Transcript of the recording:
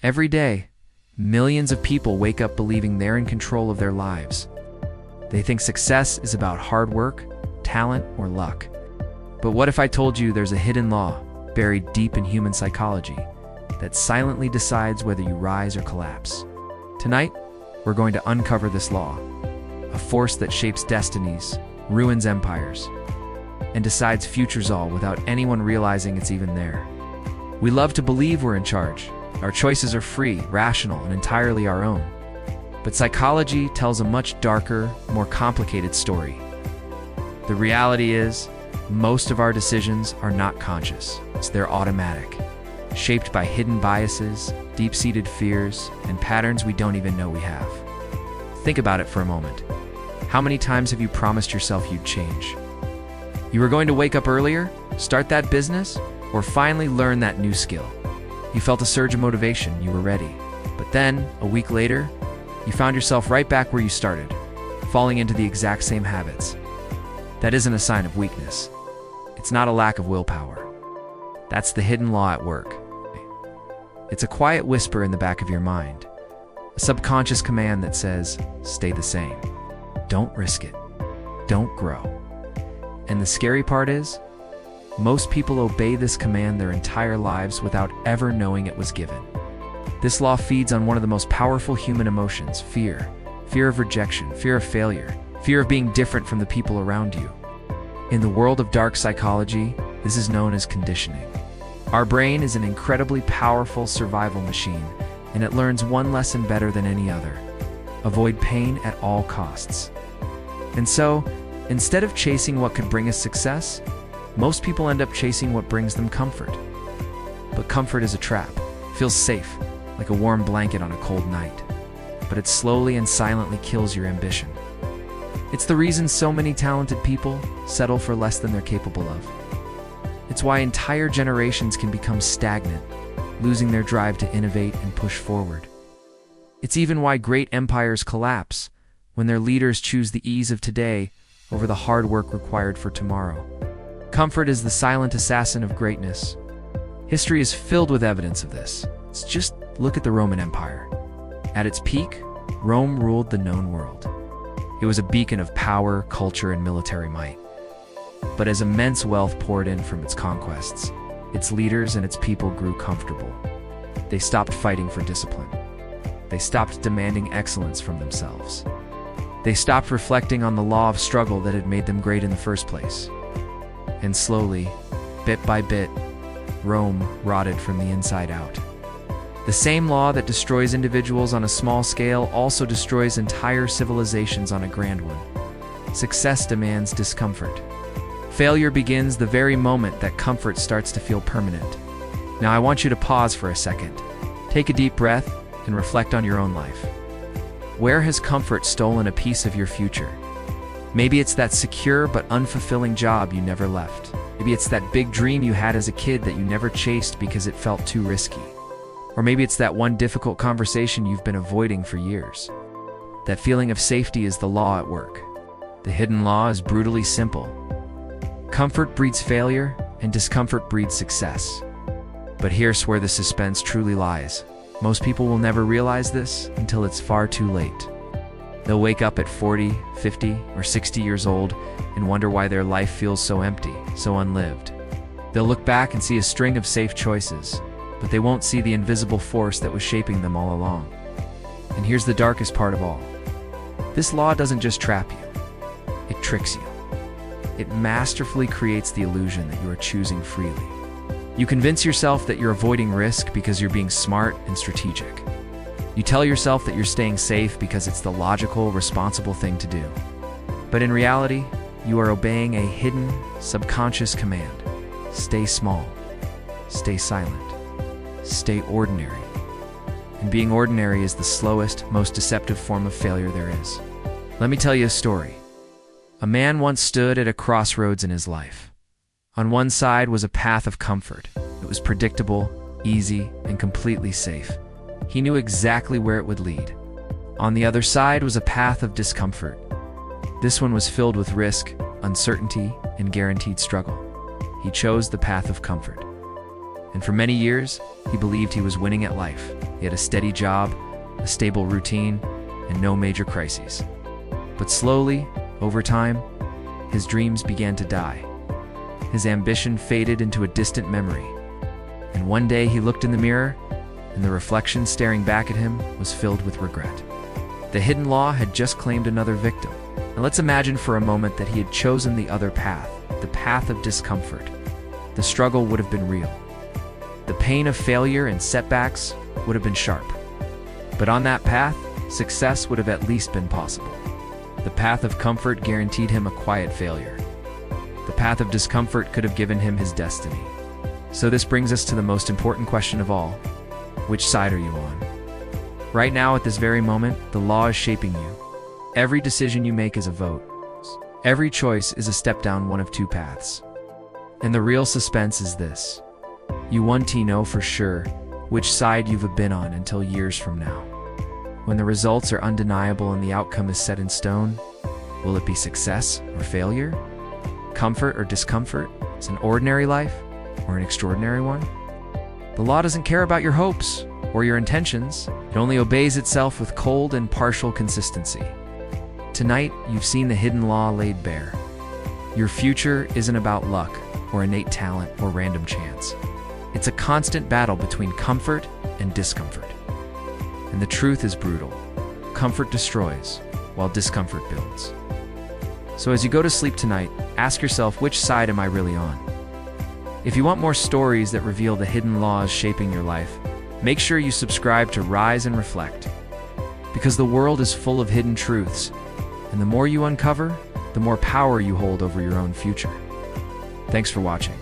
Every day, millions of people wake up believing they're in control of their lives. They think success is about hard work, talent, or luck. But what if I told you there's a hidden law buried deep in human psychology that silently decides whether you rise or collapse? Tonight, we're going to uncover this law, a force that shapes destinies, ruins empires, and decides futures all without anyone realizing it's even there. We love to believe we're in charge. Our choices are free, rational, and entirely our own. But psychology tells a much darker, more complicated story. The reality is, most of our decisions are not conscious. They're automatic, shaped by hidden biases, deep-seated fears, and patterns we don't even know we have. Think about it for a moment. How many times have you promised yourself you'd change? You were going to wake up earlier, start that business, or finally learn that new skill. You felt a surge of motivation, you were ready. But then, a week later, you found yourself right back where you started, falling into the exact same habits. That isn't a sign of weakness. It's not a lack of willpower. That's the hidden law at work. It's a quiet whisper in the back of your mind, a subconscious command that says, stay the same. Don't risk it. Don't grow. And the scary part is, most people obey this command their entire lives without ever knowing it was given. This law feeds on one of the most powerful human emotions, fear. Fear of rejection, fear of failure, fear of being different from the people around you. In the world of dark psychology, this is known as conditioning. Our brain is an incredibly powerful survival machine, and it learns one lesson better than any other: avoid pain at all costs. And so, instead of chasing what could bring us success, most people end up chasing what brings them comfort. But comfort is a trap. It feels safe, like a warm blanket on a cold night. But it slowly and silently kills your ambition. It's the reason so many talented people settle for less than they're capable of. It's why entire generations can become stagnant, losing their drive to innovate and push forward. It's even why great empires collapse, when their leaders choose the ease of today over the hard work required for tomorrow. Comfort is the silent assassin of greatness. History is filled with evidence of this. Just look at the Roman Empire. At its peak, Rome ruled the known world. It was a beacon of power, culture, and military might. But as immense wealth poured in from its conquests, its leaders and its people grew comfortable. They stopped fighting for discipline. They stopped demanding excellence from themselves. They stopped reflecting on the law of struggle that had made them great in the first place. And slowly, bit by bit, Rome rotted from the inside out. The same law that destroys individuals on a small scale also destroys entire civilizations on a grand one. Success demands discomfort. Failure begins the very moment that comfort starts to feel permanent. Now I want you to pause for a second. Take a deep breath and reflect on your own life. Where has comfort stolen a piece of your future? Maybe it's that secure but unfulfilling job you never left. Maybe it's that big dream you had as a kid that you never chased because it felt too risky. Or maybe it's that one difficult conversation you've been avoiding for years. That feeling of safety is the law at work. The hidden law is brutally simple. Comfort breeds failure, and discomfort breeds success. But here's where the suspense truly lies. Most people will never realize this until it's far too late. They'll wake up at 40, 50, or 60 years old and wonder why their life feels so empty, so unlived. They'll look back and see a string of safe choices, but they won't see the invisible force that was shaping them all along. And here's the darkest part of all. This law doesn't just trap you, it tricks you. It masterfully creates the illusion that you are choosing freely. You convince yourself that you're avoiding risk because you're being smart and strategic. You tell yourself that you're staying safe because it's the logical, responsible thing to do. But in reality, you are obeying a hidden, subconscious command. Stay small. Stay silent. Stay ordinary. And being ordinary is the slowest, most deceptive form of failure there is. Let me tell you a story. A man once stood at a crossroads in his life. On one side was a path of comfort. It was predictable, easy, and completely safe. He knew exactly where it would lead. On the other side was a path of discomfort. This one was filled with risk, uncertainty, and guaranteed struggle. He chose the path of comfort. And for many years, he believed he was winning at life. He had a steady job, a stable routine, and no major crises. But slowly, over time, his dreams began to die. His ambition faded into a distant memory. And one day he looked in the mirror, and the reflection staring back at him was filled with regret. The hidden law had just claimed another victim. And let's imagine for a moment that he had chosen the other path, the path of discomfort. The struggle would have been real. The pain of failure and setbacks would have been sharp. But on that path, success would have at least been possible. The path of comfort guaranteed him a quiet failure. The path of discomfort could have given him his destiny. So this brings us to the most important question of all. Which side are you on? Right now, at this very moment, the law is shaping you. Every decision you make is a vote. Every choice is a step down one of two paths. And the real suspense is this. You won't know for sure which side you've been on until years from now. When the results are undeniable and the outcome is set in stone, will it be success or failure? Comfort or discomfort? Is an ordinary life or an extraordinary one? The law doesn't care about your hopes or your intentions. It only obeys itself with cold and partial consistency. Tonight, you've seen the hidden law laid bare. Your future isn't about luck or innate talent or random chance. It's a constant battle between comfort and discomfort. And the truth is brutal. Comfort destroys, while discomfort builds. So as you go to sleep tonight, ask yourself, which side am I really on? If you want more stories that reveal the hidden laws shaping your life, make sure you subscribe to Rise and Reflect. Because the world is full of hidden truths, and the more you uncover, the more power you hold over your own future. Thanks for watching.